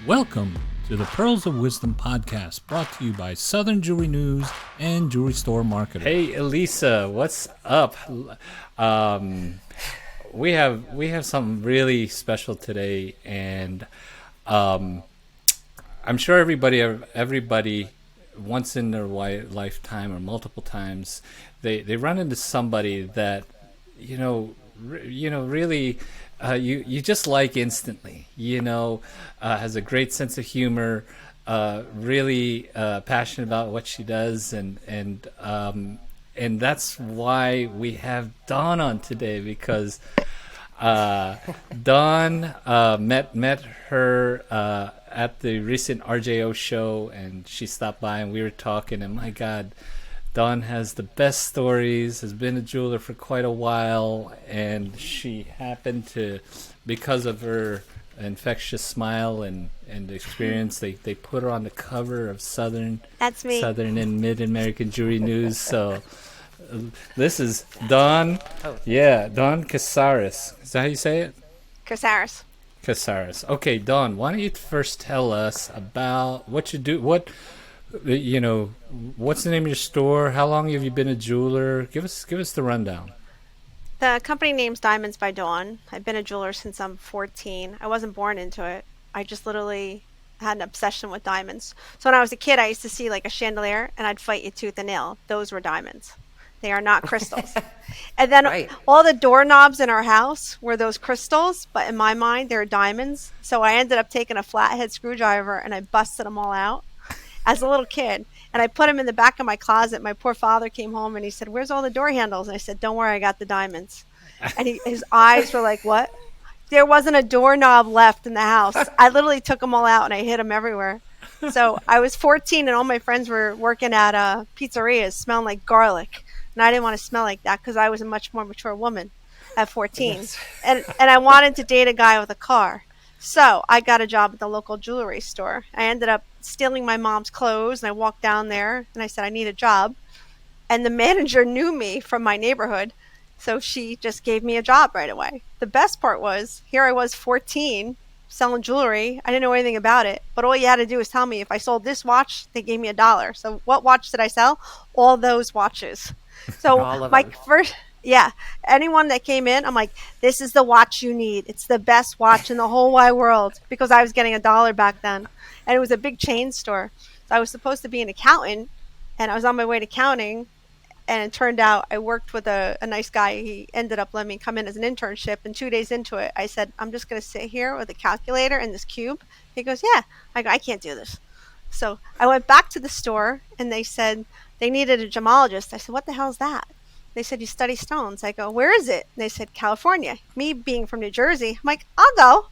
Welcome to the Pearls of Wisdom podcast, brought to you by Southern Jewelry News and Jewelry Store Marketer. Hey, Elisa, what's up? We have something really special today, and I'm sure everybody once in their lifetime or multiple times, they run into somebody that really you just like instantly. Has a great sense of humor, really passionate about what she does, and that's why we have Dawn on today, because Dawn met her at the recent RJO show, and she stopped by and we were talking, and my God, Dawn has the best stories, has been a jeweler for quite a while, and she happened to, because of her infectious smile and experience, they put her on the cover of Southern and Mid-American Jewelry News. So this is Dawn. Dawn Kessaris. Is that how you say it? Kessaris. Okay, Dawn, why don't you first tell us about what you do, what's the name of your store? How long have you been a jeweler? Give us the rundown. The company name's Diamonds by Dawn. I've been a jeweler since I'm 14. I wasn't born into it. I just literally had an obsession with diamonds. So when I was a kid, I used to see like a chandelier, and I'd fight you tooth and nail. Those were diamonds. They are not crystals. And then all the doorknobs in our house were those crystals, but in my mind, they're diamonds. So I ended up taking a flathead screwdriver and I busted them all out as a little kid. And I put them in the back of my closet. My poor father came home and he said, "Where's all the door handles?" And I said, "Don't worry, I got the diamonds." And his eyes were like, "What?" There wasn't a doorknob left in the house. I literally took them all out and I hid them everywhere. So I was 14 and all my friends were working at pizzerias smelling like garlic. And I didn't want to smell like that because I was a much more mature woman at 14. Yes. And I wanted to date a guy with a car. So I got a job at the local jewelry store. I ended up stealing my mom's clothes, and I walked down there and I said, "I need a job." And the manager knew me from my neighborhood. So she just gave me a job right away. The best part was, here I was 14 selling jewelry. I didn't know anything about it, but all you had to do was tell me if I sold this watch, they gave me $1. So what watch did I sell? All those watches. So anyone that came in, I'm like, "This is the watch you need. It's the best watch in the whole wide world," because I was getting $1 back then. And it was a big chain store. So I was supposed to be an accountant, and I was on my way to accounting. And it turned out I worked with a nice guy. He ended up letting me come in as an internship. And 2 days into it, I said, "I'm just going to sit here with a calculator and this cube." He goes, "Yeah." I go, "I can't do this." So I went back to the store, and they said they needed a gemologist. I said, "What the hell is that?" They said, "You study stones." I go, "Where is it?" And they said, "California." Me being from New Jersey, I'm like, "I'll go."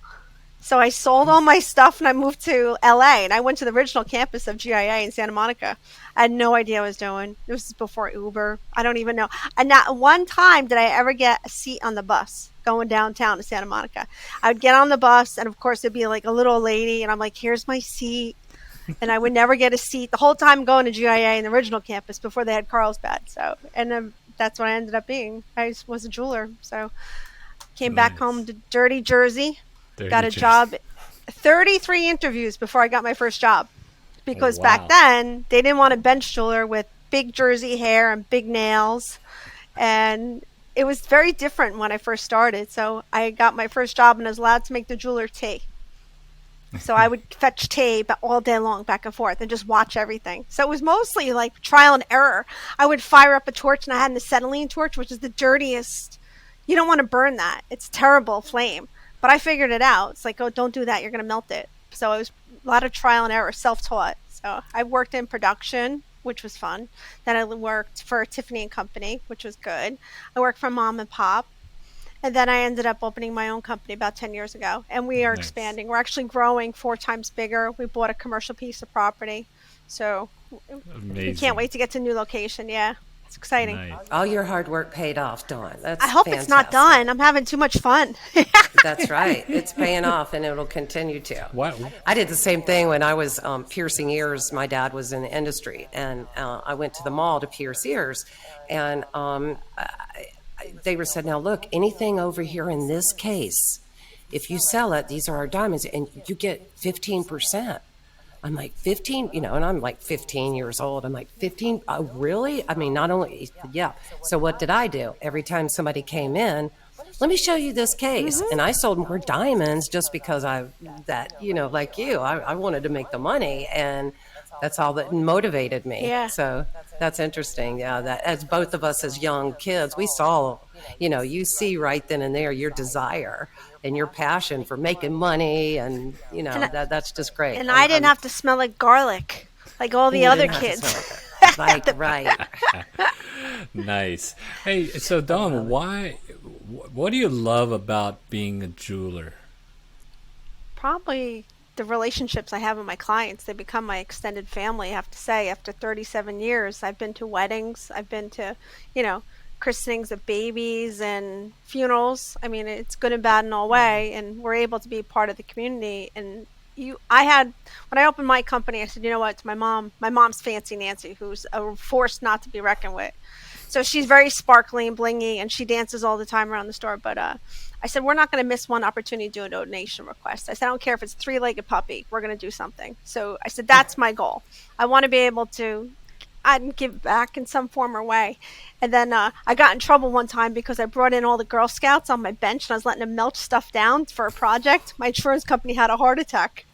So I sold all my stuff and I moved to LA, and I went to the original campus of GIA in Santa Monica. I had no idea what I was doing. It was before Uber. I don't even know. And not one time did I ever get a seat on the bus going downtown to Santa Monica. I would get on the bus, and of course it'd be like a little lady, and I'm like, "Here's my seat." And I would never get a seat the whole time going to GIA in the original campus before they had Carlsbad. So, and that's what I ended up being. I was a jeweler. So came back home to dirty Jersey. Got a job, 33 interviews before I got my first job, because back then they didn't want a bench jeweler with big Jersey hair and big nails, and it was very different when I first started. So I got my first job and I was allowed to make the jeweler tea. So I would fetch tea all day long, back and forth, and just watch everything. So it was mostly like trial and error. I would fire up a torch, and I had an acetylene torch, which is the dirtiest. You don't want to burn that. It's terrible flame. But I figured it out. It's like, "Oh, don't do that. You're going to melt it." So it was a lot of trial and error, self-taught. So I worked in production, which was fun. Then I worked for Tiffany & Company, which was good. I worked for Mom and Pop. And then I ended up opening my own company about 10 years ago. And we are expanding. We're actually growing 4 times bigger. We bought a commercial piece of property. So we can't wait to get to a new location. Yeah. It's exciting. Nice. All your hard work paid off, Dawn. That's I hope fantastic. It's not done. I'm having too much fun. That's right. It's paying off, and it'll continue to. Wow. I did the same thing when I was piercing ears. My dad was in the industry, and I went to the mall to pierce ears. And they were said, "Now look, anything over here in this case if you sell it, these are our diamonds, and you get 15%. I'm like, 15, and I'm like 15 years old. I'm like, 15? Oh, really? I mean, not only, yeah. So what did I do? Every time somebody came in, let me show you this case. And I sold more diamonds just because like you, I wanted to make the money. And that's all that motivated me. Yeah. So that's interesting. Yeah, that as both of us as young kids, we saw, you see right then and there your desire and your passion for making money, and that's just great. And I didn't have to smell like garlic like all the other kids. Right. Nice. Hey, so Dawn, what do you love about being a jeweler? Probably the relationships I have with my clients. They become my extended family, I have to say. After 37 years, I've been to weddings. I've been to, christenings of babies and funerals. I mean, it's good and bad in all way. And we're able to be part of the community. And when I opened my company, I said, you know what, to my mom's Fancy Nancy, who's a force not to be reckoned with. So she's very sparkly and blingy, and she dances all the time around the store. But I said, we're not going to miss one opportunity to do a donation request. I said, I don't care if it's a 3-legged puppy. We're going to do something. So I said, that's my goal. I want to be able to give back in some form or way. And then I got in trouble one time because I brought in all the Girl Scouts on my bench, and I was letting them melt stuff down for a project. My insurance company had a heart attack.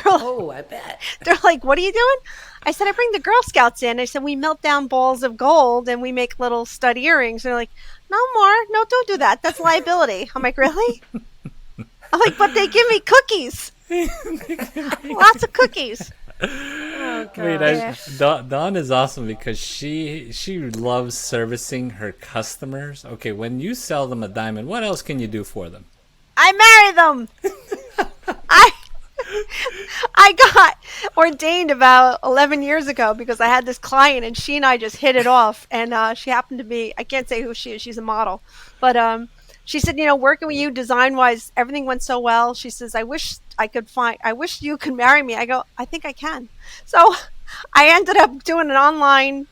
I bet. They're like, what are you doing? I said, I bring the Girl Scouts in. I said, we melt down balls of gold and we make little stud earrings. They're like, no more. No, don't do that. That's liability. I'm like, really? I'm like, but they give me cookies. Lots of cookies. Oh, God. Wait, Dawn is awesome because she loves servicing her customers. Okay, when you sell them a diamond, what else can you do for them? I marry them. I got ordained about 11 years ago because I had this client, and she and I just hit it off. And she happened to be, I can't say who she is, she's a model. But she said, working with you design-wise, everything went so well. She says, I wish you could marry me. I go, I think I can. So I ended up doing an online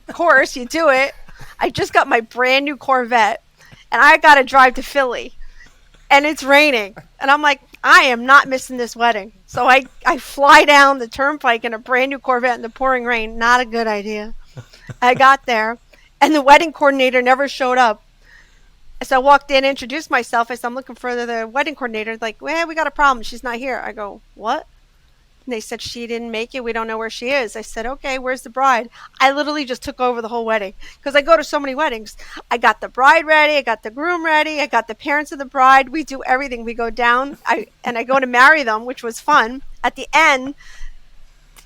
course. You do it. I just got my brand new Corvette, and I got to drive to Philly. And it's raining. And I'm like, I am not missing this wedding. So I fly down the turnpike in a brand new Corvette in the pouring rain. Not a good idea. I got there, and the wedding coordinator never showed up. So I walked in, introduced myself. I said, I'm looking for the wedding coordinator. Like, well, we got a problem. She's not here. I go, what? And they said, she didn't make it. We don't know where she is. I said, okay, where's the bride? I literally just took over the whole wedding because I go to so many weddings. I got the bride ready. I got the groom ready. I got the parents of the bride. We do everything. We go down and I go to marry them, which was fun. At the end,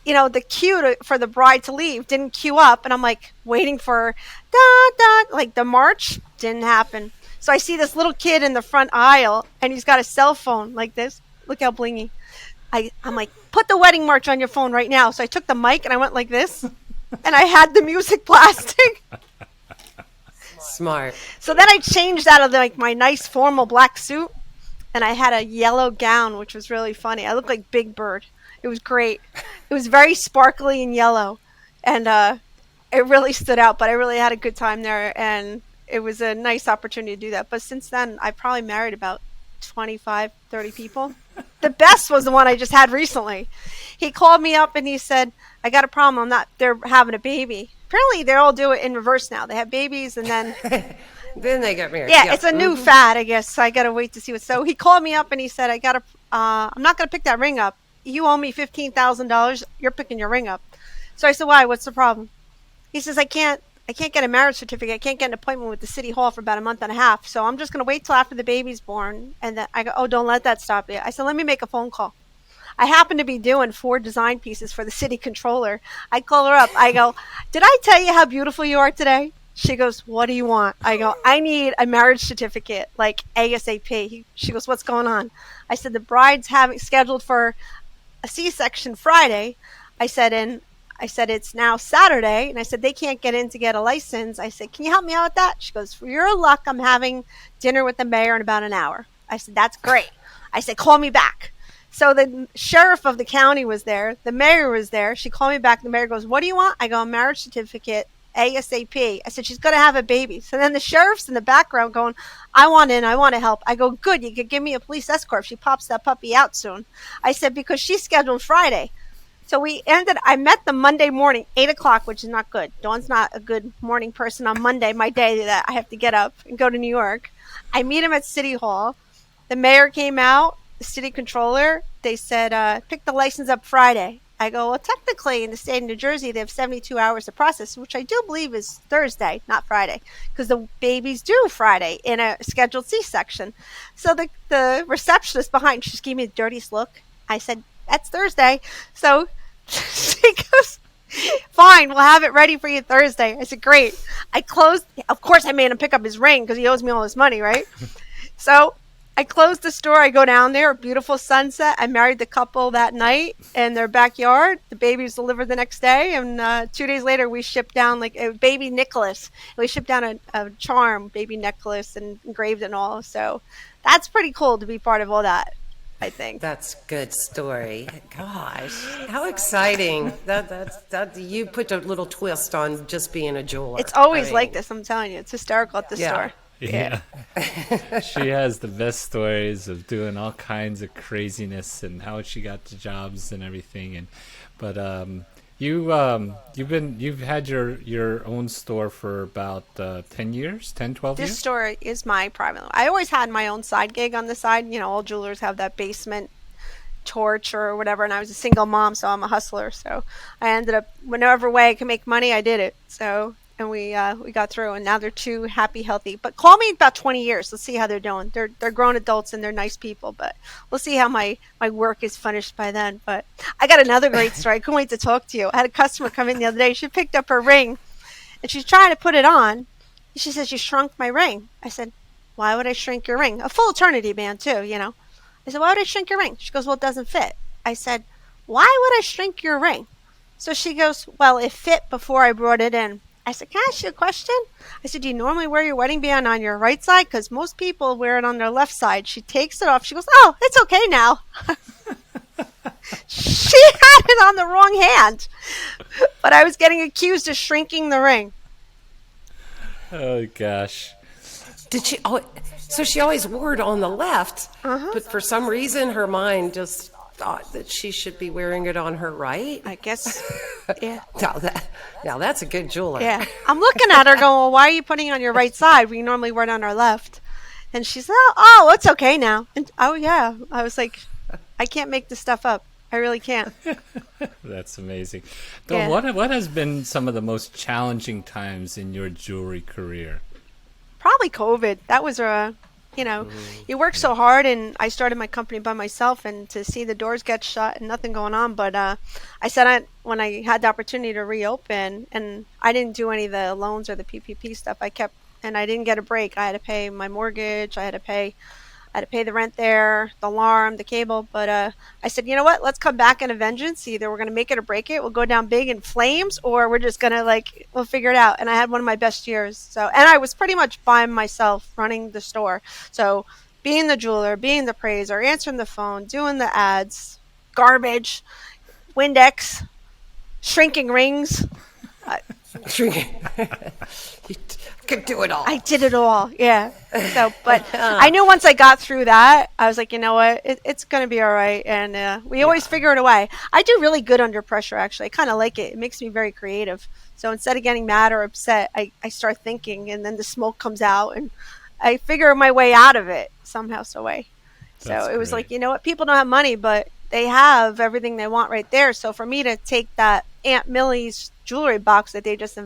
the queue for the bride to leave didn't queue up. And I'm like waiting for like the march. Didn't happen. So I see this little kid in the front aisle, and he's got a cell phone like this. Look how blingy. I'm like, put the wedding march on your phone right now. So I took the mic and I went like this, and I had the music blasting. Smart. So then I changed out of my nice formal black suit, and I had a yellow gown, which was really funny. I looked like Big Bird. It was great. It was very sparkly and yellow, and it really stood out. But I really had a good time there, and it was a nice opportunity to do that. But since then, I probably married about 25, 30 people. The best was the one I just had recently. He called me up and he said, I got a problem. They're having a baby. Apparently they all do it in reverse now. They have babies and then then they get married. Yeah, it's a new fad, I guess. So I got to wait to see what. So he called me up and he said, I'm not going to pick that ring up. You owe me $15,000. You're picking your ring up. So I said, why? What's the problem? He says, I can't get a marriage certificate. I can't get an appointment with the city hall for about a month and a half. So I'm just going to wait till after the baby's born. And then I go, oh, don't let that stop you. I said, let me make a phone call. I happen to be doing 4 design pieces for the city controller. I call her up. I go, did I tell you how beautiful you are today? She goes, what do you want? I go, I need a marriage certificate, like ASAP. She goes, what's going on? I said, the bride's scheduled for a C-section Friday. I said, it's now Saturday. And I said, they can't get in to get a license. I said, can you help me out with that? She goes, for your luck, I'm having dinner with the mayor in about an hour. I said, that's great. I said, call me back. So the sheriff of the county was there. The mayor was there. She called me back. The mayor goes, what do you want? I go, a marriage certificate ASAP. I said, she's going to have a baby. So then the sheriff's in the background going, I want in. I want to help. I go, good. You could give me a police escort if she pops that puppy out soon. I said, because she's scheduled Friday. So I met them Monday morning, 8 o'clock, which is not good. Dawn's not a good morning person on Monday, my day that I have to get up and go to New York. I meet him at City Hall. The mayor came out, the city controller. They said, pick the license up Friday. I go, well, technically in the state of New Jersey, they have 72 hours to process, which I do believe is Thursday, not Friday, because the baby's due Friday in a scheduled C-section. So the receptionist behind, she just gave me the dirtiest look. I said, that's Thursday. So she goes, fine, we'll have it ready for you Thursday. I said, great. I closed. Of course, I made him pick up his ring because he owes me all his money, right? So I closed the store. I go down there, a beautiful sunset. I married the couple that night in their backyard. The baby was delivered the next day. And 2 days later, we shipped down like a baby necklace. We shipped down a charm, baby necklace, and engraved it and all. So that's pretty cool to be part of all that, I think. That's a good story. Gosh, how exciting. That you put a little twist on just being a jeweler. It's always like this, I'm telling you. It's hysterical at the store. Yeah. She has the best stories of doing all kinds of craziness and how she got the jobs and everything. But you've had your own store for about 10 years, 10, 12 years? This store is my private. I always had my own side gig on the side. You know, all jewelers have that basement torch or whatever, and I was a single mom, so I'm a hustler. So I ended up, whatever way I could make money, I did it. So, and we got through, and now they're two happy, healthy. But call me in about 20 years. Let's see how they're doing. They're grown adults and they're nice people, but we'll see how my work is finished by then. But I got another great story. I couldn't wait to talk to you. I had a customer come in the other day. She picked up her ring, and she's trying to put it on. She says, you shrunk my ring. I said, why would I shrink your ring? A full eternity band too, you know. I said, why would I shrink your ring? She goes, well, it doesn't fit. I said, why would I shrink your ring? So she goes, well, it fit before I brought it in. I said, can I ask you a question? I said, do you normally wear your wedding band on your right side? Because most people wear it on their left side. She takes it off. She goes, oh, it's okay now. She had it on the wrong hand. But I was getting accused of shrinking the ring. Oh, gosh. Did she? Oh, so she always wore it on the left, but for some reason her mind just thought that she should be wearing it on her right. I guess, yeah. Now that's a good jeweler. Yeah. I'm looking at her going, well, why are you putting it on your right side? We normally wear it on our left. And she said, oh, it's okay now. And oh, yeah. I was like, I can't make this stuff up. I really can't. That's amazing. Dawn, what has been some of the most challenging times in your jewelry career? Probably COVID. That was you work so hard, and I started my company by myself, and to see the doors get shut and nothing going on. But I said when I had the opportunity to reopen, and I didn't do any of the loans or the PPP stuff. I didn't get a break. I had to pay my mortgage. I had to pay the rent there, the alarm, the cable. But I said, you know what? Let's come back in a vengeance. Either we're going to make it or break it. We'll go down big in flames, or we're just going to we'll figure it out. And I had one of my best years. So, and I was pretty much by myself running the store. So being the jeweler, being the praiser, answering the phone, doing the ads, garbage, Windex, shrinking rings. Shrinking. You could do it all. I did it all, yeah. So, but I knew once I got through that, I was like, you know what, it's going to be all right. And we always figure it a way. I do really good under pressure, actually. I kind of like it. It makes me very creative. So instead of getting mad or upset, I start thinking, and then the smoke comes out, and I figure my way out of it somehow, some way. So it was like, you know what, people don't have money, but they have everything they want right there. So for me to take that Aunt Millie's jewelry box that they just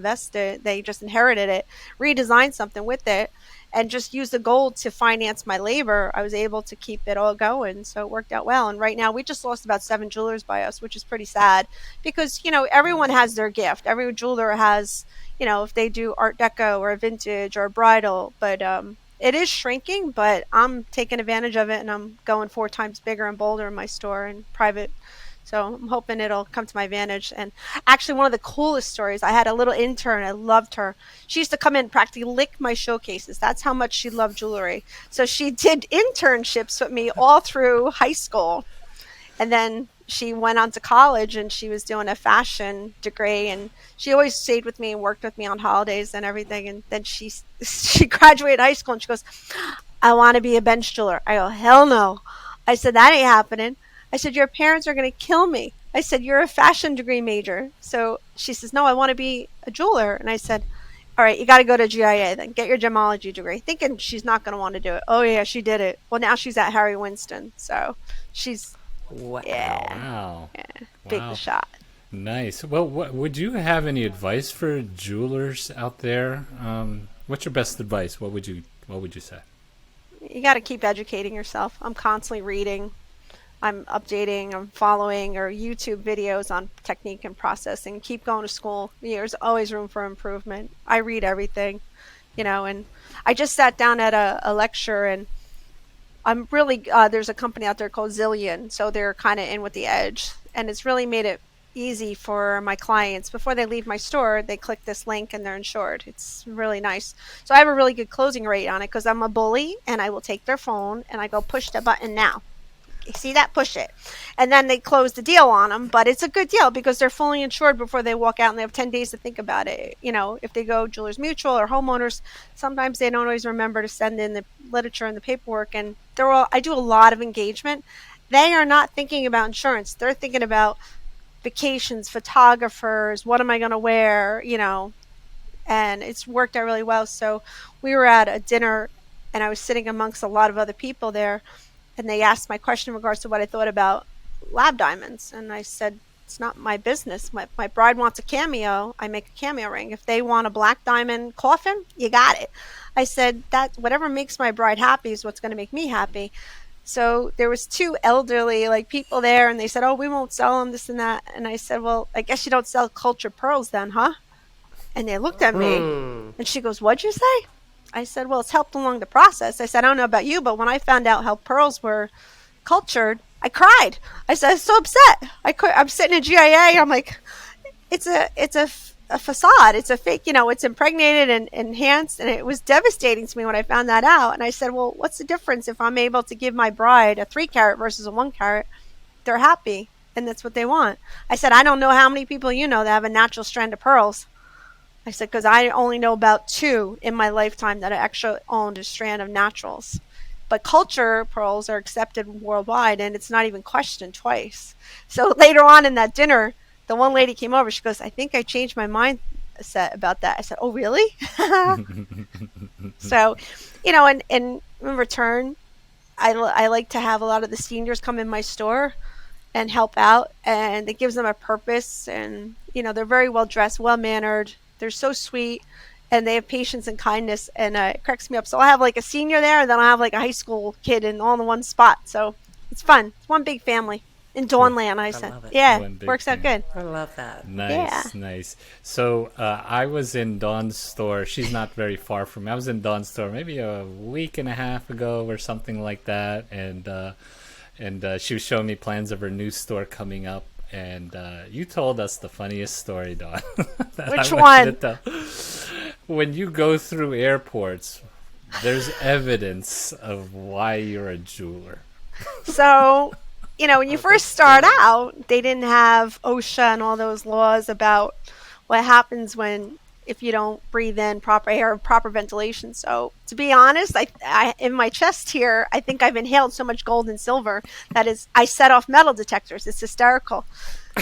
inherited it, redesign something with it, and just use the gold to finance my labor, I was able to keep it all going. So it worked out well. And right now we just lost about 7 jewelers by us, which is pretty sad because, everyone has their gift. Every jeweler has, if they do Art Deco or a vintage or a bridal, but it is shrinking, but I'm taking advantage of it, and I'm going 4 times bigger and bolder in my store and private. So I'm hoping it'll come to my advantage. And actually, one of the coolest stories, I had a little intern. I loved her. She used to come in and practically lick my showcases. That's how much she loved jewelry. So she did internships with me all through high school. And then she went on to college and she was doing a fashion degree, and she always stayed with me and worked with me on holidays and everything. And then she graduated high school and she goes, I want to be a bench jeweler. I go, hell no. I said, that ain't happening. I said, your parents are going to kill me. I said, you're a fashion degree major. So she says, no, I want to be a jeweler. And I said, all right, you got to go to GIA then. Get your gemology degree. Thinking she's not going to want to do it. Oh, yeah, she did it. Well, now she's at Harry Winston. So she's, Wow. Wow. big Wow. shot. Nice. Well, would you have any advice for jewelers out there? What's your best advice? What would you say? You got to keep educating yourself. I'm constantly reading. I'm updating, I'm following, or YouTube videos on technique and processing. Keep going to school. There's always room for improvement. I read everything, and I just sat down at a lecture, and I'm really, there's a company out there called Zillion, so they're kind of in with the edge, and it's really made it easy for my clients. Before they leave my store, they click this link and they're insured. It's really nice. So I have a really good closing rate on it because I'm a bully, and I will take their phone and I go, push the button now. You see that? Push it. And then they close the deal on them. But it's a good deal because they're fully insured before they walk out, and they have 10 days to think about it. If they go Jewelers Mutual or homeowners, sometimes they don't always remember to send in the literature and the paperwork. And I do a lot of engagement. They are not thinking about insurance. They're thinking about vacations, photographers, what am I going to wear, and it's worked out really well. So we were at a dinner, and I was sitting amongst a lot of other people there, and they asked my question in regards to what I thought about lab diamonds. And I said, it's not my business. My bride wants a cameo. I make a cameo ring. If they want a black diamond coffin, you got it. I said, that whatever makes my bride happy is what's going to make me happy. So there was two elderly people there, and they said, oh, we won't sell them, this and that. And I said, well, I guess you don't sell cultured pearls then, huh? And they looked at me, and she goes, what'd you say? I said, well, it's helped along the process. I said, I don't know about you, but when I found out how pearls were cultured, I cried. I said, I was so upset. I'm sitting in GIA. I'm like, it's a facade. It's a fake, it's impregnated and enhanced. And it was devastating to me when I found that out. And I said, well, what's the difference if I'm able to give my bride a 3 carat versus a 1 carat? They're happy, and that's what they want. I said, I don't know how many people that have a natural strand of pearls. I said, because I only know about 2 in my lifetime that I actually owned a strand of naturals. But culture pearls are accepted worldwide, and it's not even questioned twice. So later on in that dinner, the one lady came over. She goes, I think I changed my mindset about that. I said, oh, really? So, and in return, I like to have a lot of the seniors come in my store and help out, and it gives them a purpose. And, they're very well dressed, well mannered. They're so sweet, and they have patience and kindness, and it cracks me up. So I have a senior there, and then I have a high school kid in all in one spot. So it's fun. It's one big family in Dawnland. I said, love it. yeah, works out good. I love that. Nice. So I was in Dawn's store. She's not very far from me. I was in Dawn's store maybe a week and a half ago or something like that, and she was showing me plans of her new store coming up. And you told us the funniest story, Dawn. Which one? When you go through airports, there's evidence of why you're a jeweler. So, when you first start out, they didn't have OSHA and all those laws about what happens if you don't breathe in proper air or proper ventilation. So to be honest, I in my chest here, I think I've inhaled so much gold and silver that I set off metal detectors. It's hysterical.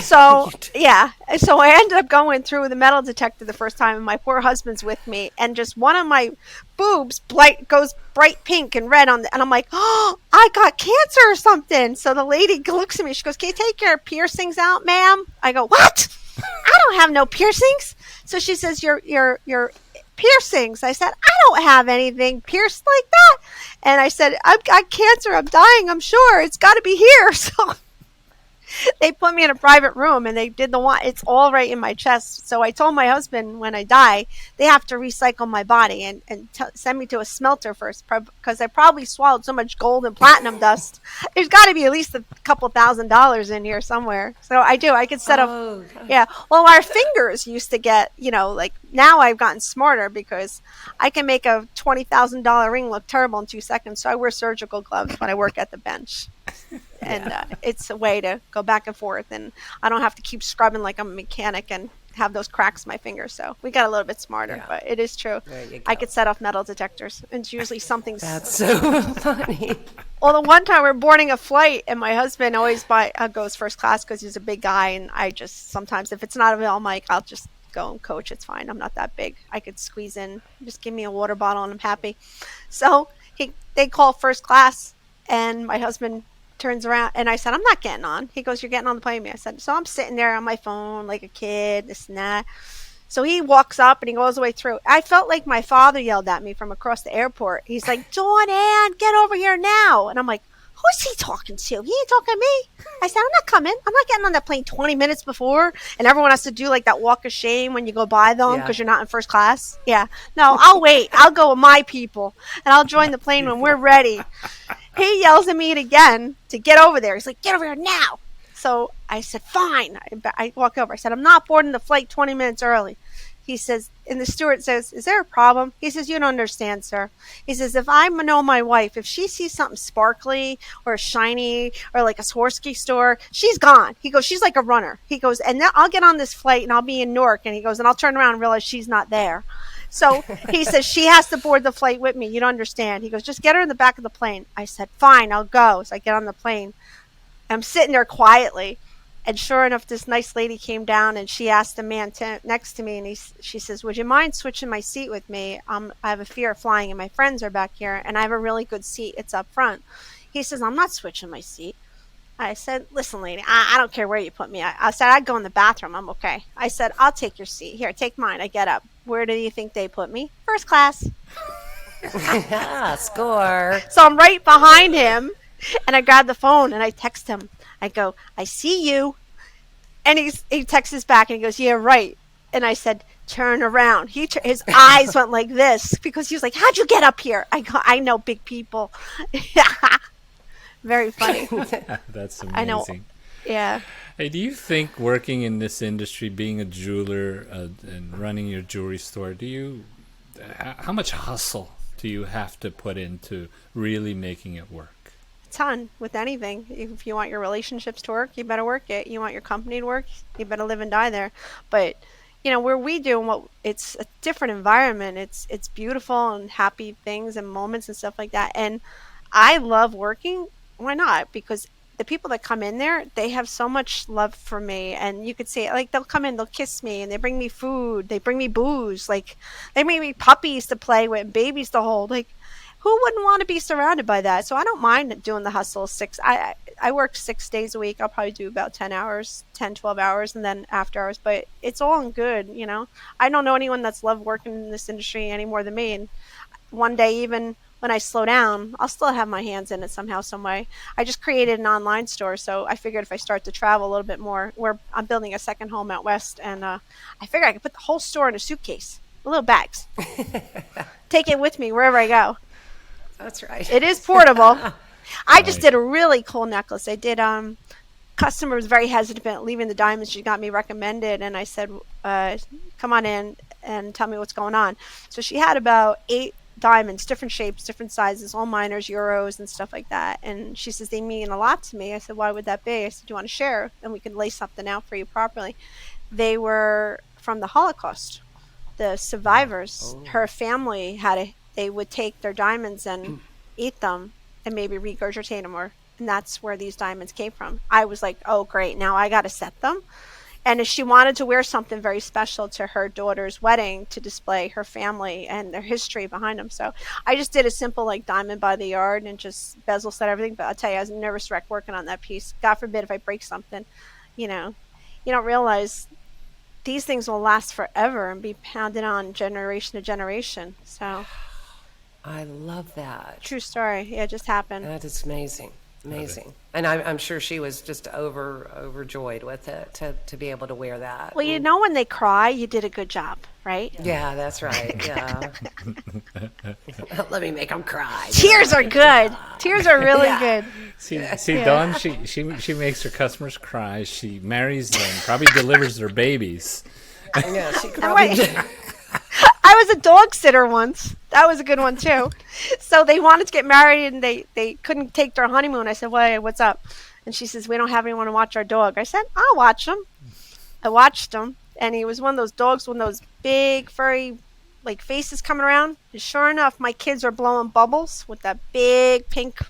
So yeah, so I ended up going through the metal detector the first time, and my poor husband's with me, and just one of my boobs goes bright pink and red and I'm like, oh, I got cancer or something. So the lady looks at me, she goes, can you take your piercings out, ma'am? I go, what? I don't have no piercings. So she says, your piercings. I said, I don't have anything pierced like that. And I said, I've got cancer. I'm dying. I'm sure it's got to be here. So they put me in a private room, and they did it's all right in my chest. So I told my husband, when I die, they have to recycle my body and send me to a smelter first, because I probably swallowed so much gold and platinum dust. There's got to be at least a couple $1,000s in here somewhere. So I could set up. Yeah. Well, our fingers used to get, now I've gotten smarter because I can make a $20,000 ring look terrible in 2 seconds. So I wear surgical gloves when I work at the bench. and it's a way to go back and forth, and I don't have to keep scrubbing like I'm a mechanic and have those cracks in my fingers. So we got a little bit smarter, but it is true. There you go. I could set off metal detectors, and it's usually something. That's so funny. Well, the one time we were boarding a flight, and my husband always goes first class because he's a big guy, and I just sometimes, if it's not available, Mike, I'll just go and coach. It's fine. I'm not that big. I could squeeze in. Just give me a water bottle, and I'm happy. So they call first class, and my husband turns around, and I said, I'm not getting on. He goes, you're getting on the plane with me. I said, so I'm sitting there on my phone like a kid, this and that. So he walks up and he goes all the way through. I felt like my father yelled at me from across the airport. He's like, Dawn Ann, get over here now. And I'm like, who's he talking to? He ain't talking to me. I said, I'm not coming. I'm not getting on that plane 20 minutes before. And everyone has to do like that walk of shame when you go by them because you're not in first class. Yeah. No, I'll wait. I'll go with my people and I'll join the plane when we're ready. He yells at me again to get over there. He's like, get over here now. So I said, fine. I walk over. I said, I'm not boarding the flight 20 minutes early. He says, and the steward says, is there a problem? He says, you don't understand, sir. He says, if I know my wife, if she sees something sparkly or shiny or like a Swarovski store, she's gone. He goes, she's like a runner. He goes, and then I'll get on this flight and I'll be in Newark. And he goes, and I'll turn around and realize she's not there. So he says, she has to board the flight with me. You don't understand. He goes, just get her in the back of the plane. I said, fine, I'll go. So I get on the plane. I'm sitting there quietly. And sure enough, this nice lady came down and she asked the man next to me, and she says, would you mind switching my seat with me? I have a fear of flying and my friends are back here and I have a really good seat. It's up front. He says, I'm not switching my seat. I said, listen, lady, I don't care where you put me. I said, I'd go in the bathroom. I'm okay. I said, I'll take your seat. Here, take mine. I get up. Where do you think they put me? First class. Score. So I'm right behind him and I grab the phone and I text him. I go, I see you. And he texts us back and he goes, yeah, right. And I said, turn around. His eyes went like this because he was like, how'd you get up here? I go, I know big people. Very funny. That's amazing. I know. Yeah. Hey, do you think working in this industry, being a jeweler and running your jewelry store, how much hustle do you have to put into really making it work? Ton with anything. If you want your relationships to work, you better work it. You want your company to work, you better live and die there. But where we do it's a different environment. It's beautiful and happy things and moments and stuff like that. And I love working. Why not? Because the people that come in there, they have so much love for me, and you could see it. Like they'll come in, they'll kiss me, and they bring me food, they bring me booze, like they bring me puppies to play with, babies to hold. Like, who wouldn't want to be surrounded by that? So I don't mind doing the hustle. I work 6 days a week. I'll probably do about 10 hours, 10, 12 hours, and then after hours. But it's all in good, I don't know anyone that's loved working in this industry any more than me. And one day, even when I slow down, I'll still have my hands in it somehow, some way. I just created an online store, so I figured if I start to travel a little bit more, I'm building a second home out west, and I figured I could put the whole store in a suitcase, little bags. Take it with me wherever I go. That's right. It is portable. I just did a really cool necklace. I did, customer was very hesitant about leaving the diamonds. She got me recommended, and I said, come on in and tell me what's going on. So she had about 8 diamonds, different shapes, different sizes, all minors, euros, and stuff like that. And she says, they mean a lot to me. I said, why would that be? I said, do you want to share? And we can lay something out for you properly. They were from the Holocaust. The survivors, her family they would take their diamonds and eat them and maybe regurgitate them, and that's where these diamonds came from. I was like, oh, great. Now I got to set them. And if she wanted to wear something very special to her daughter's wedding to display her family and their history behind them. So I just did a simple like diamond by the yard and just bezel set everything. But I'll tell you, I was a nervous wreck working on that piece. God forbid if I break something, you don't realize these things will last forever and be pounded on generation to generation. So I love that. True story. Yeah, it just happened. That is amazing. And I'm sure she was just overjoyed with it to be able to wear that. Well, when they cry, you did a good job, right? Yeah, that's right. Yeah. Let me make them cry. Tears are good. Tears are really good. See, Dawn, she makes her customers cry. She marries them, probably delivers their babies. Yeah, she probably. I was a dog sitter once. That was a good one too. So they wanted to get married and they couldn't take their honeymoon. I said, "Well, what's up?" And she says, we don't have anyone to watch our dog. I said, I'll watch him. I watched him, and he was one of those dogs with those big, furry, like, faces coming around. And sure enough, my kids are blowing bubbles with that big pink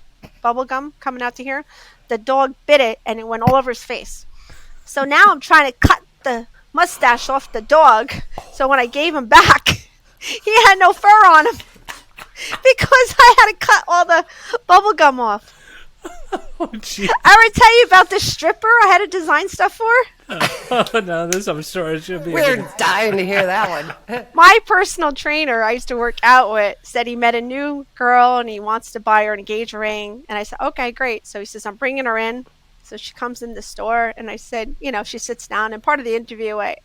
bubble gum coming out to here. The dog bit it, and it went all over his face. So now I'm trying to cut the mustache off the dog. So when I gave him back, he had no fur on him because I had to cut all the bubble gum off. Oh, gee. I ever tell you about this stripper I had to design stuff for? Oh, no, this I'm sure it should be. We're dying to hear that one. My personal trainer I used to work out with said he met a new girl and he wants to buy her an engagement ring. And I said, okay, great. So he says, I'm bringing her in. So she comes in the store, and I said, she sits down. And part of the interview, I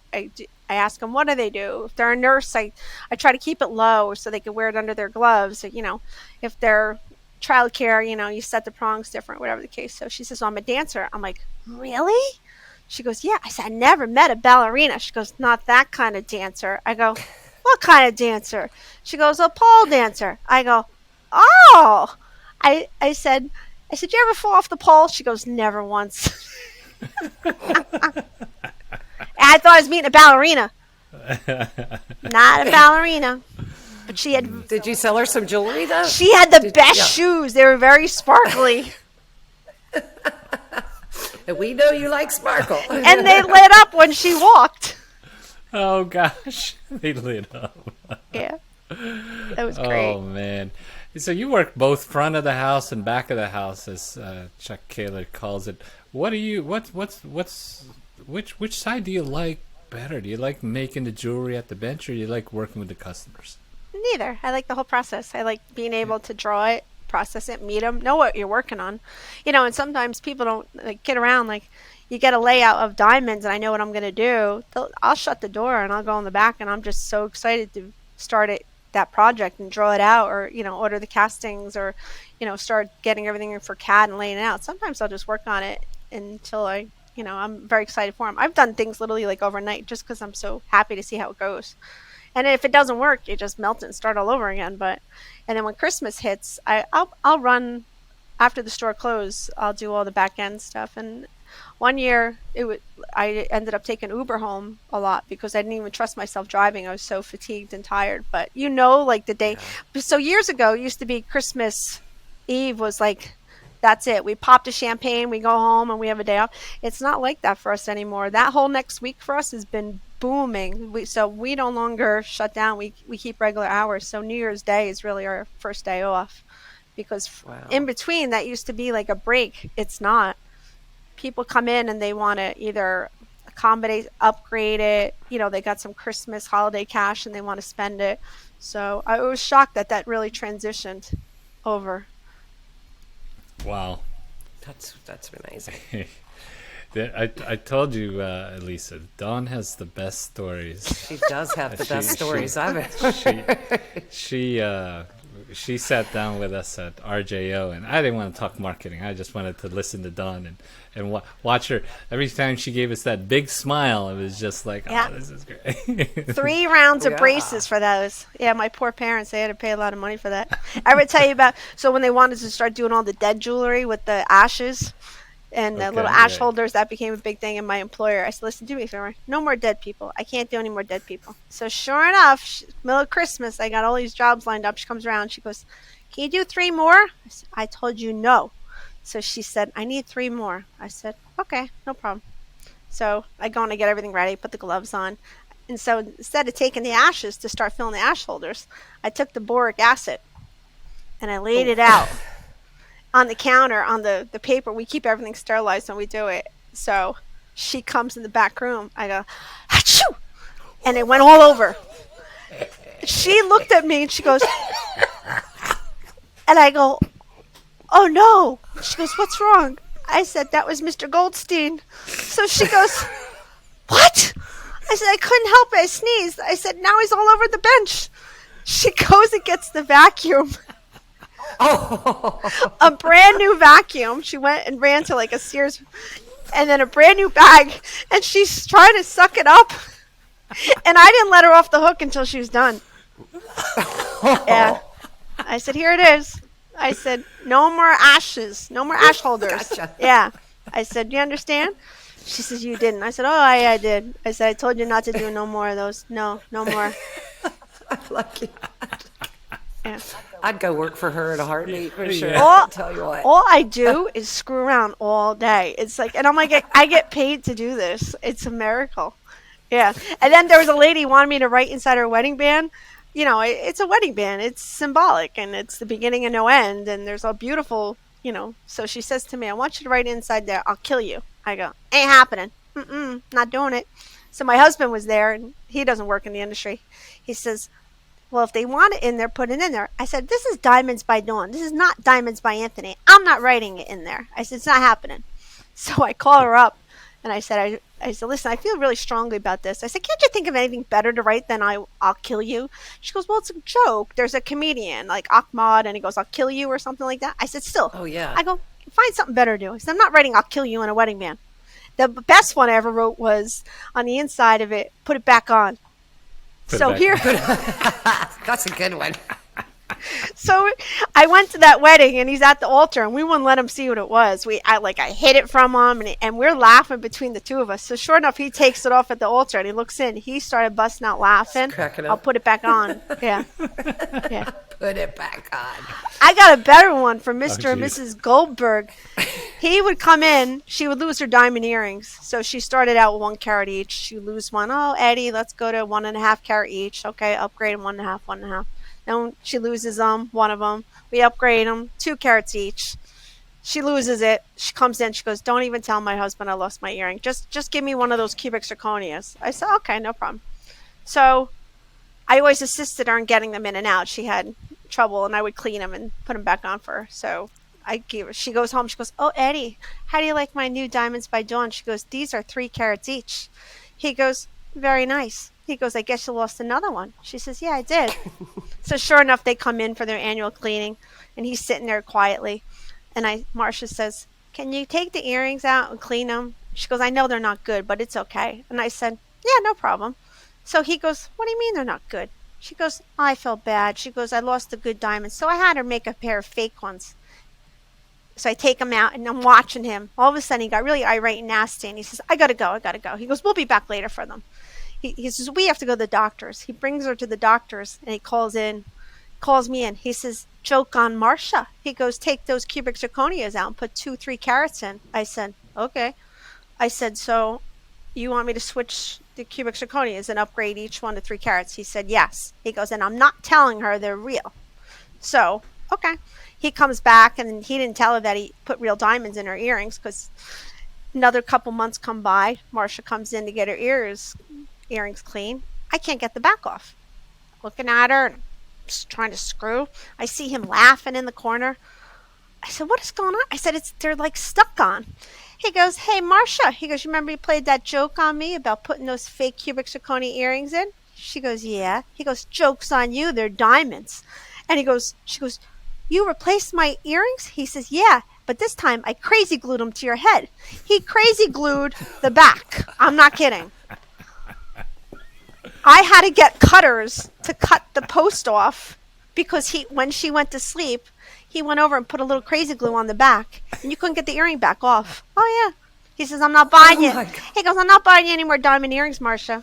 ask them, what do they do? If they're a nurse, I try to keep it low so they can wear it under their gloves. If they're childcare, you set the prongs different, whatever the case. So she says, well, I'm a dancer. I'm like, really? She goes, yeah. I said, I never met a ballerina. She goes, not that kind of dancer. I go, what kind of dancer? She goes, a pole dancer. I go, oh. I said, you ever fall off the pole? She goes, never once. I thought I was meeting a ballerina. Not a ballerina. But she had. Did you sell her some jewelry though? She had the best shoes. They were very sparkly. And we know you like sparkle. And they lit up when she walked. Oh, gosh. They lit up. Yeah. That was great. Oh, man. So you work both front of the house and back of the house, as Chuck Kaler calls it. Which side do you like better? Do you like making the jewelry at the bench, or do you like working with the customers? Neither. I like the whole process. I like being able to draw it, process it, meet them, know what you're working on. And sometimes people don't get around. Like, you get a layout of diamonds, and I know what I'm going to do. I'll shut the door, and I'll go in the back, and I'm just so excited to start that project and draw it out, or order the castings, or start getting everything in for CAD and laying it out. Sometimes I'll just work on it until I'm very excited for them. I've done things literally like overnight just because I'm so happy to see how it goes. And if it doesn't work, you just melt it and start all over again. And then when Christmas hits, I'll run after the store closes. I'll do all the back end stuff. And one year I ended up taking Uber home a lot because I didn't even trust myself driving. I was so fatigued and tired. But like the day. Yeah. So years ago, it used to be Christmas Eve was like, that's it. We pop the champagne, we go home, and we have a day off. It's not like that for us anymore. That whole next week for us has been booming. So we no longer shut down. We keep regular hours. So New Year's Day is really our first day off because in between that used to be like a break. It's not. People come in and they want to either accommodate, upgrade it. They got some Christmas holiday cash and they want to spend it. So I was shocked that really transitioned over. Wow. That's amazing. I told you, Elisa, Dawn has the best stories. She does have the best stories I've ever. She sat down with us at RJO, and I didn't want to talk marketing. I just wanted to listen to Dawn and watch her. Every time she gave us that big smile, it was just like, oh, this is great. 3 rounds of braces for those. Yeah, my poor parents, they had to pay a lot of money for that. I ever tell you about, so when they wanted to start doing all the dead jewelry with the ashes, and the little ash holders, that became a big thing in my employer. I said, listen to me, Farmer. No more dead people. I can't do any more dead people. So sure enough, middle of Christmas, I got all these jobs lined up. She comes around. She goes, can you do 3 more? I said, I told you no. So she said, I need 3 more. I said, okay, no problem. So I go and I get everything ready, put the gloves on. And so instead of taking the ashes to start filling the ash holders, I took the boric acid and I laid it out on the counter, on the paper. We keep everything sterilized when we do it. So she comes in the back room. I go, achoo! And it went all over. She looked at me and she goes, and I go, oh no. She goes, what's wrong? I said, that was Mr. Goldstein. So she goes, what? I said, I couldn't help it. I sneezed. I said, now he's all over the bench. She goes and gets the vacuum. A brand new vacuum. She went and ran to like a Sears, and then a brand new bag, and she's trying to suck it up, and I didn't let her off the hook until she was done. Yeah, I said, here it is. I said, no more ashes, no more ash holders. Gotcha. Yeah, I said, you understand? She says, you didn't. I said, oh, I did. I said, I told you not to do no more of those. No more. I'm lucky. Yeah. I'd go work for her in a heartbeat for sure. Yeah. I'll tell you what. All I do is screw around all day. It's like, and I'm like, I get paid to do this. It's a miracle. Yeah. And then there was a lady who wanted me to write inside her wedding band. You know, it's a wedding band. It's symbolic, and it's the beginning and no end. And there's a beautiful, you know. So she says to me, I want you to write inside there, I'll kill you. I go, ain't happening. Not doing it. So my husband was there, and he doesn't work in the industry. He says, well, if they want it in there, put it in there. I said, this is Diamonds by Dawn. This is not Diamonds by Anthony. I'm not writing it in there. I said, it's not happening. So I call her up, and I said, listen, I feel really strongly about this. I said, can't you think of anything better to write than I'll kill you? She goes, well, it's a joke. There's a comedian like Ahmad, and he goes, I'll kill you or something like that. I said, still. Oh, yeah. I go, find something better to do. I said, I'm not writing I'll kill you in a wedding band. The best one I ever wrote was on the inside of it, put it back on. So here, That's a good one. so I went to that wedding, and he's at the altar, and we wouldn't let him see what it was. I hid it from him, and we're laughing between the two of us. So sure enough, he takes it off at the altar, and he looks in. He started busting out laughing. Cracking up. I'll put it back on. Yeah. Put it back on. I got a better one from Mr. and geez. Mrs. Goldberg. He would come in. She would lose her diamond earrings. So she started out with 1 carat each. She lose one. Oh, Eddie, let's go to 1.5 carat each. Okay, upgrade them 1.5, 1.5. Then she loses one of them. We upgrade them 2 carats each. She loses it. She comes in. She goes, don't even tell my husband I lost my earring. Just give me one of those cubic zirconias. I said, okay, no problem. So I always assisted her in getting them in and out. She had trouble, and I would clean them and put them back on for her. So she goes home. She goes, oh, Eddie, how do you like my new Diamonds by Dawn? She goes, these are 3 carats each. He goes, very nice. He goes, I guess you lost another one. She says, yeah, I did. So sure enough, they come in for their annual cleaning, and he's sitting there quietly. And Marcia says, can you take the earrings out and clean them? She goes, I know they're not good, but it's okay. And I said, yeah, no problem. So he goes, what do you mean they're not good? She goes, oh, I felt bad. She goes, I lost the good diamonds. So I had her make a pair of fake ones. So I take him out, and I'm watching him. All of a sudden, he got really irate and nasty, and he says, I got to go. He goes, we'll be back later for them. He says, we have to go to the doctors. He brings her to the doctors, and he calls me in. He says, joke on Marcia. He goes, take those cubic zirconias out and put 2-3 carats in. I said, okay. I said, so you want me to switch the cubic zirconias and upgrade each one to 3 carats? He said, yes. He goes, and I'm not telling her they're real. So, okay. He comes back, and he didn't tell her that he put real diamonds in her earrings, because another couple months come by. Marcia comes in to get her earrings clean. I can't get the back off. Looking at her, and just trying to screw. I see him laughing in the corner. I said, what is going on? I said, they're like stuck on. He goes, hey, Marcia. He goes, you remember you played that joke on me about putting those fake cubic zirconia earrings in? She goes, yeah. He goes, joke's on you. They're diamonds. And she goes, you replaced my earrings? He says, yeah, but this time I crazy glued them to your head. He crazy glued the back. I'm not kidding. I had to get cutters to cut the post off, because when she went to sleep, he went over and put a little crazy glue on the back, and you couldn't get the earring back off. Oh, yeah. He says, I'm not buying you. He goes, I'm not buying you any more diamond earrings, Marcia.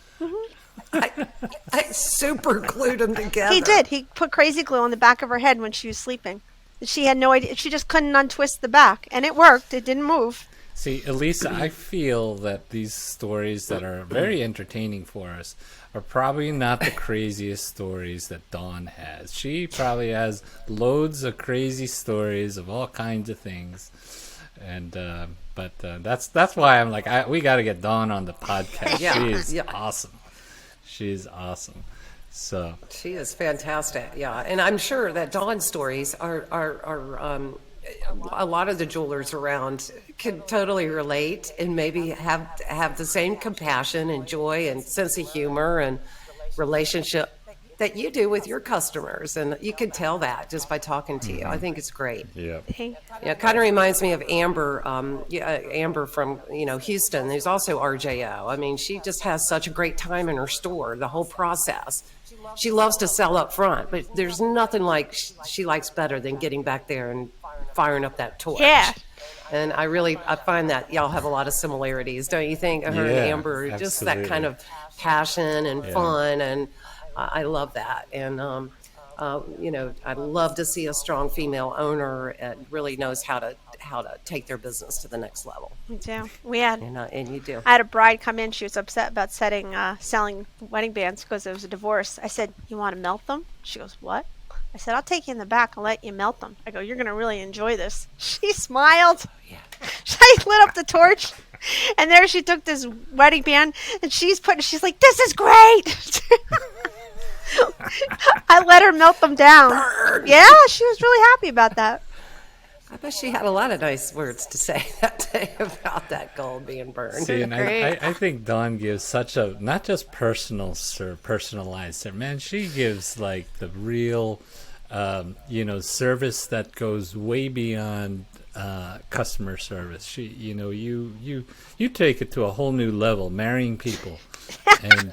I super glued them together. He did. He put crazy glue on the back of her head when she was sleeping. She had no idea. She just couldn't untwist the back, and it worked. It didn't move. See, Elisa, I feel that these stories that are very entertaining for us are probably not the craziest stories that Dawn has. She probably has loads of crazy stories of all kinds of things, and but that's why I'm like, we got to get Dawn on the podcast. Yeah. She is Yeah. awesome. She's awesome. So She is fantastic, yeah. And I'm sure that Dawn's stories are a lot of the jewelers around can totally relate, and maybe have the same compassion and joy and sense of humor and relationship that you do with your customers. And you can tell that just by talking to you. I think it's great. yeah. Hey, Yeah, it kind of reminds me of Amber, Amber from Houston, who's also RJO. I mean, she just has such a great time in her store, the whole process. She loves to sell up front, but there's nothing like she likes better than getting back there and firing up that torch. Yeah. And I find that y'all have a lot of similarities, don't you think? Her and Yeah, Amber, just that kind of passion and fun, and I love that. And I'd love to see a strong female owner and really knows how to take their business to the next level. Me too. We had And you do. I had a bride come in. She was upset about selling wedding bands because there was a divorce. I said, "You want to melt them?" She goes, "What?" I said, "I'll take you in the back and let you melt them." I go, "You're going to really enjoy this." She smiled. Yeah. She lit up the torch, and there she took this wedding band, and she's like, "This is great." I let her melt them down. Burn. Yeah, she was really happy about that. I bet she had a lot of nice words to say that day about that gold being burned. See, and I think Dawn gives such a, not just personalized, man, she gives like the real, service that goes way beyond customer service. She, you take it to a whole new level, marrying people, and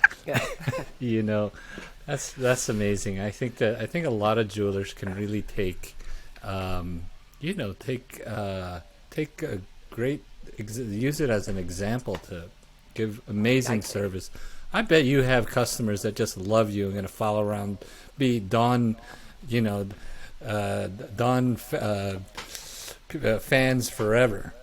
that's amazing. I think a lot of jewelers can really take use it as an example to give amazing service. I bet you have customers that just love you and going to follow around, be Dawn, fans forever.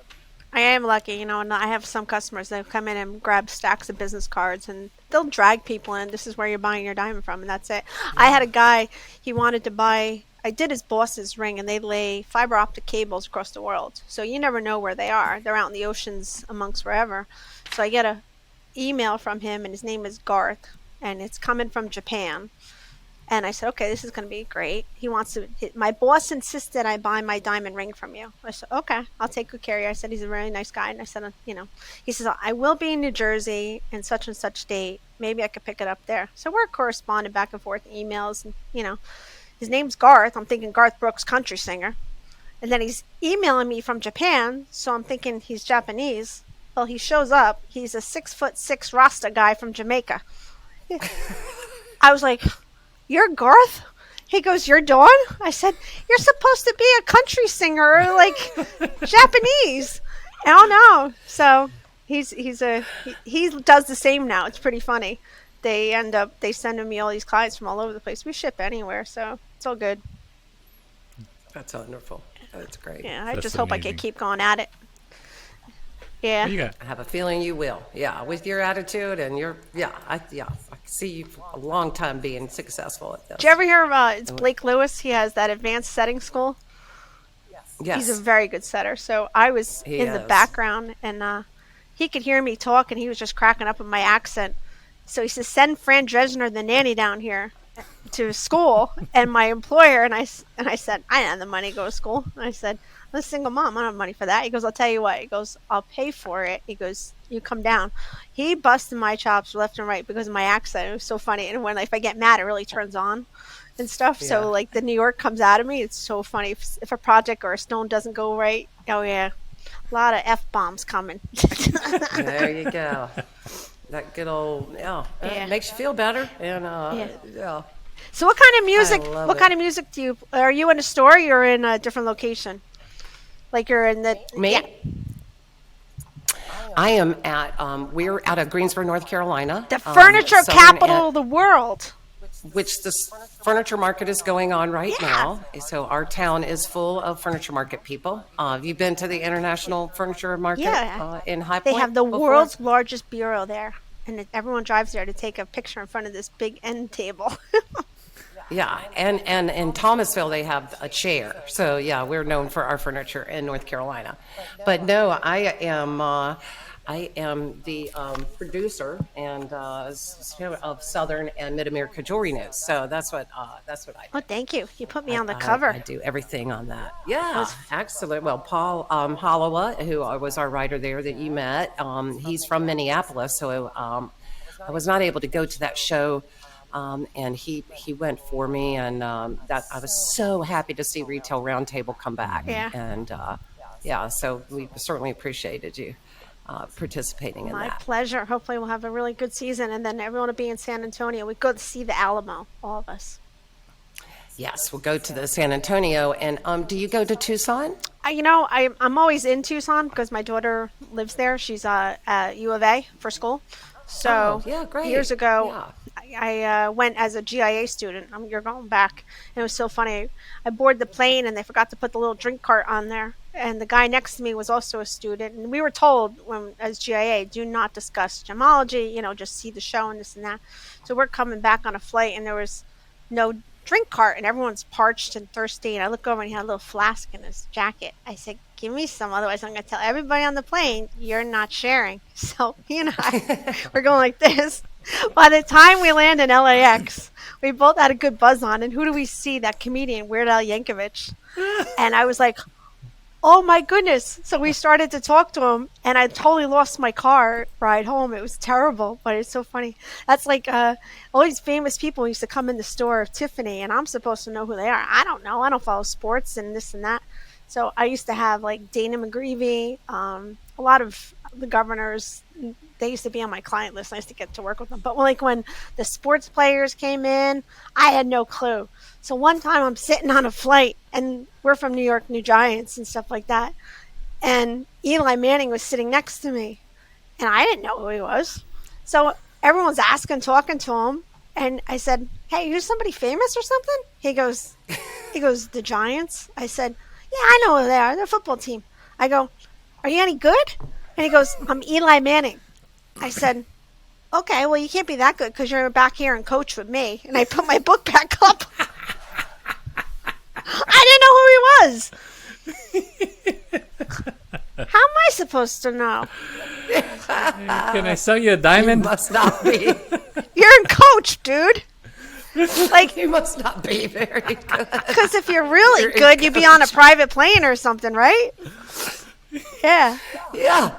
I am lucky, and I have some customers that come in and grab stacks of business cards, and they'll drag people in. This is where you're buying your diamond from, and that's it. Yeah. I had a guy, he wanted to buy, I did his boss's ring, and they lay fiber optic cables across the world. So you never know where they are. They're out in the oceans amongst wherever. So I get a email from him, and his name is Garth, and it's coming from Japan. And I said, okay, this is going to be great. My boss insisted I buy my diamond ring from you. I said, okay, I'll take good care of you. I said, he's a really nice guy. And I said, he says, I will be in New Jersey in such and such date. Maybe I could pick it up there. So we're corresponding back and forth, emails, and, his name's Garth. I'm thinking Garth Brooks, country singer. And then he's emailing me from Japan. So I'm thinking he's Japanese. Well, he shows up. He's a 6'6" Rasta guy from Jamaica. I was like, "You're Garth?" He goes, "You're Dawn?" I said, "You're supposed to be a country singer or like Japanese." I don't know. So he does the same now. It's pretty funny. They sending me all these clients from all over the place. We ship anywhere, so it's all good. That's wonderful. That's great. Yeah, I That's just hope I amazing. can keep going at it. Yeah. What you got? I have a feeling you will. Yeah, with your attitude and I see you for a long time being successful at this. Did you ever hear it's Blake Lewis? He has that advanced setting school. Yes. He's a very good setter. So I was in the background, and he could hear me talk, and he was just cracking up with my accent. So he says, "Send Fran Dresner, the nanny, down here to school." And my employer, and I said, "I don't have the money to go to school." And I said, "I'm a single mom. I don't have money for that." He goes, "I'll tell you what." He goes, "I'll pay for it." He goes, "You come down." He busted my chops left and right because of my accent. It was so funny. And when if I get mad, it really turns on and stuff. Yeah. So like the New York comes out of me. It's so funny. If a project or a stone doesn't go right, oh yeah, a lot of F-bombs coming. There you go. That good old it makes you feel better. And yeah. So what kind of music? What kind of music do you? Are you in a store? Or you're in a different location. Like you're in the me. Yeah. I am at we're out of Greensboro, North Carolina. The furniture capital of the world. Which the furniture market is going on right now. So our town is full of furniture market people. Have you been to the International Furniture Market in High Point? They have the world's largest bureau there. And everyone drives there to take a picture in front of this big end table. Yeah, and in Thomasville they have a chair. So yeah, we're known for our furniture in North Carolina. But no, I am the producer and of Southern and Mid-America Jewelry News. So that's what I do. Oh, thank you. You put me on the cover. I do everything on that. Yeah, excellent. Well, Paul Hollawa, who was our writer there that you met, he's from Minneapolis, so I was not able to go to that show. And he went for me, and that I was so happy to see Retail Roundtable come back. Yeah. And so we certainly appreciated you participating in that. My pleasure. Hopefully we'll have a really good season, and then everyone will be in San Antonio. We go to see the Alamo, all of us. Yes, we'll go to the San Antonio. And do you go to Tucson? I'm always in Tucson because my daughter lives there. She's at U of A for school. So Oh, yeah, great. years ago, Yeah. I went as a GIA student. You're going back. And it was so funny. I boarded the plane and they forgot to put the little drink cart on there. And the guy next to me was also a student. And we were told as GIA, do not discuss gemology, just see the show and this and that. So we're coming back on a flight and there was no drink cart and everyone's parched and thirsty. And I look over and he had a little flask in his jacket. I said, give me some. Otherwise, I'm going to tell everybody on the plane you're not sharing. So he and I, we're going like this. By the time we land in LAX, we both had a good buzz on. And who do we see? That comedian, Weird Al Yankovic. And I was like, oh my goodness. So we started to talk to him and I totally lost my car ride home. It was terrible, but it's so funny. That's like all these famous people used to come in the store of Tiffany and I'm supposed to know who they are. I don't know. I don't follow sports and this and that. So I used to have like Dana McGreevy, a lot of the governors. They used to be on my client list. I used to get to work with them. But like when the sports players came in, I had no clue. So one time I'm sitting on a flight and we're from New York, New Giants and stuff like that. And Eli Manning was sitting next to me and I didn't know who he was. So everyone's talking to him. And I said, hey, you're somebody famous or something? He goes, the Giants. I said, yeah, I know who they are. They're a football team. I go, are you any good? And he goes, I'm Eli Manning. I said, okay, well, you can't be that good because you're back here and coach with me. And I put my book back up. I didn't know who he was. How am I supposed to know? Can I sell you a diamond? You must not be. You're a coach, dude. Like, You must not be very good. because if you're really good, you'd be on a private plane or something, right? Yeah. Yeah.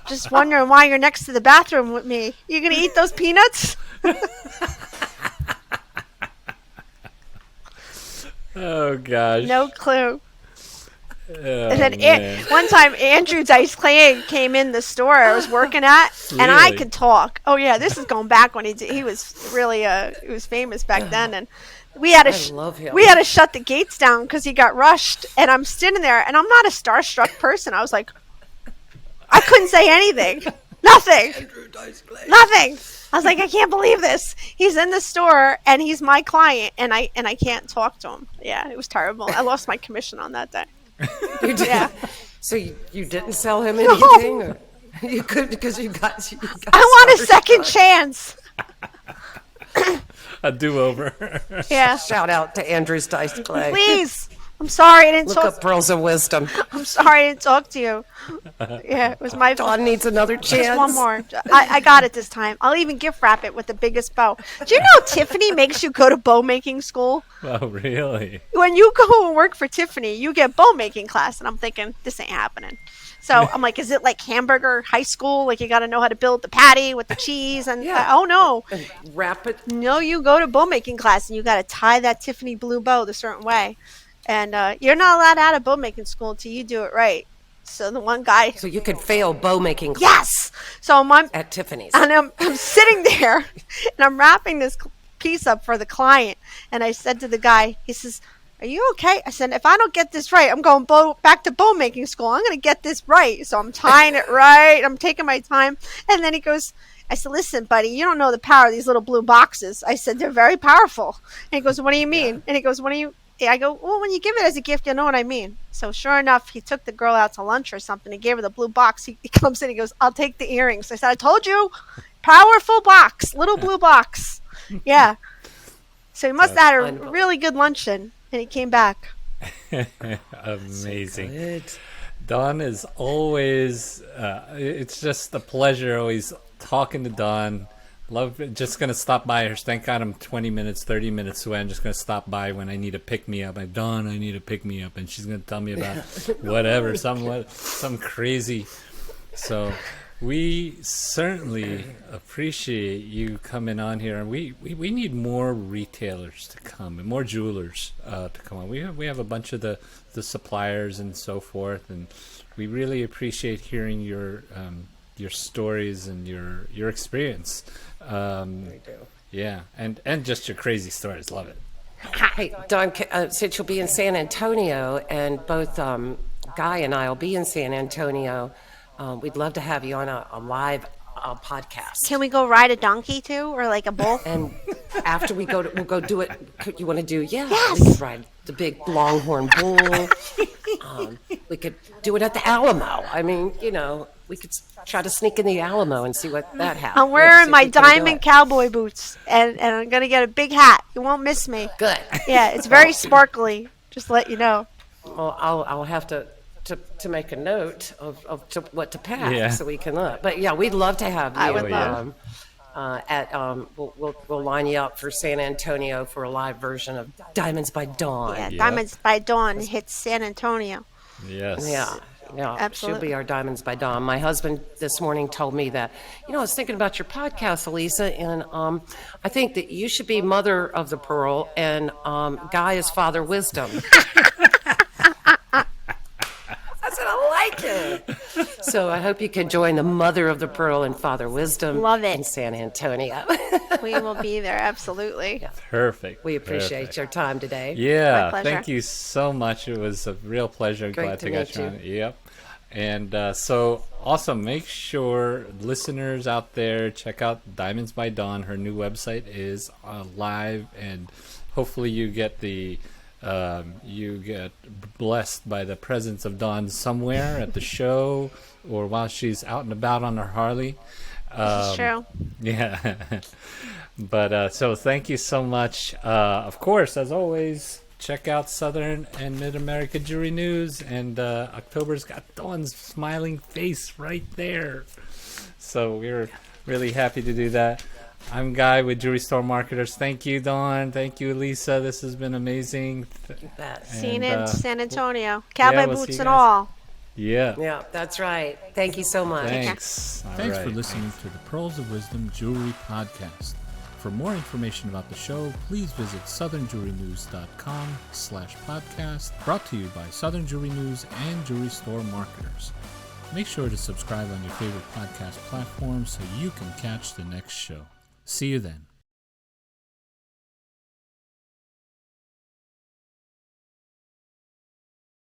Just wondering why you're next to the bathroom with me. You gonna eat those peanuts? Oh gosh. No clue. Oh, And then man. one time, Andrew Dice Clay came in the store I was working at, and I Really? could talk. Oh yeah, this is going back when he was really he was famous back then, and we had to love him. we had to shut the gates down because he got rushed. And I'm sitting there, and I'm not a starstruck person. I was like, I couldn't say anything, nothing. I was like, I can't believe this. He's in the store and he's my client, and I can't talk to him. Yeah, it was terrible. I lost my commission on that day. You did. Yeah. So you didn't sell him anything? Or you could because you got I want a second chance. A do-over. Yeah. Shout out to Andrew's Dice Clay. Please. I'm sorry I didn't Look talk. up Pearls of Wisdom. I'm sorry I didn't talk to you. Yeah, it was my fault. Dawn needs another chance. Just one more. I got it this time. I'll even gift wrap it with the biggest bow. Do you know Tiffany makes you go to bow making school? Oh, really? When you go and work for Tiffany, you get bow making class. And I'm thinking, this ain't happening. So I'm like, is it like hamburger high school? Like you got to know how to build the patty with the cheese? And oh, no. And wrap it. No, you go to bow making class and you got to tie that Tiffany blue bow the certain way. And you're not allowed out of bow making school until you do it right. So the one guy. So you could fail bow making class Yes. So I'm at Tiffany's. and I'm sitting there and I'm wrapping this piece up for the client. And I said to the guy, he says, are you okay? I said, if I don't get this right, I'm going back to bow making school. I'm going to get this right. So I'm tying it right. I'm taking my time. And then he goes, I said, listen, buddy, you don't know the power of these little blue boxes. I said, they're very powerful. And he goes, what do you mean? And he goes, what do you... I go, well, when you give it as a gift, you know what I mean. So sure enough, he took the girl out to lunch or something. He gave her the blue box. He comes in, he goes, I'll take the earrings. I said, I told you, powerful box, little blue box. Yeah. So he must have had a really good luncheon, and he came back. Amazing. Good. Dawn is always, it's just a pleasure always talking to Dawn. Love it. Just gonna stop by her. Thank God I'm 20 minutes, 30 minutes away. I'm just gonna stop by when I need a pick me up. Dawn, I need a pick me up, and she's gonna tell me about whatever, some crazy. So we certainly appreciate you coming on here, and we need more retailers to come and more jewelers to come on. We have a bunch of the suppliers and so forth, and we really appreciate hearing your stories and your experience. Yeah, and just your crazy stories. Love it. Hey, Dawn, since you'll be in San Antonio, and both Guy and I will be in San Antonio, we'd love to have you on a live podcast. Can we go ride a donkey too, or like a bull? And after we go, we'll go do it. You want to do? Yeah, Yes. we could ride the big longhorn bull. We could do it at the Alamo. I mean, we could try to sneak in the Alamo and see what that happens. I'm wearing my diamond cowboy boots, and I'm gonna get a big hat. You won't miss me. Good. Yeah, it's very sparkly. Just to let you know. Well, I'll have to make a note of what to pack so we can look. But yeah, we'd love to have you. I would love. We'll line you up for San Antonio for a live version of Diamonds by Dawn. Yeah, Diamonds by Dawn hits San Antonio. Yes. Yeah, Absolutely. she'll be our Diamonds by Dawn. My husband this morning told me that, I was thinking about your podcast, Elisa, and I think that you should be Mother of the Pearl, and Guy is Father Wisdom. I said, I like it. So I hope you can join the Mother of the Pearl and Father Wisdom Love it. in San Antonio. We will be there, absolutely. Perfect. We appreciate Perfect. your time today. Yeah, My pleasure. thank you so much. It was a real pleasure. Great Glad to to get meet you you. on. Yep. And so awesome. Make sure listeners out there check out Diamonds by Dawn. Her new website is live, and hopefully you get blessed by the presence of Dawn somewhere at the show or while she's out and about on her Harley. This is true. Yeah. But so thank you so much. Of course, as always, check out Southern and Mid-America Jewelry News. And October's got Dawn's smiling face right there. So we're really happy to do that. I'm Guy with Jewelry Store Marketers. Thank you, Dawn. Thank you, Lisa. This has been amazing. You bet. Seen And, in San Antonio. Cowboy we'll see boots you and guys. all. Yeah. Yeah, that's right. Thank you so much. Thanks. All Thanks for right. listening to the Pearls of Wisdom Jewelry Podcast. For more information about the show, please visit southernjewelrynews.com/podcast, brought to you by Southern Jewelry News and Jewelry Store Marketers. Make sure to subscribe on your favorite podcast platform so you can catch the next show. See you then.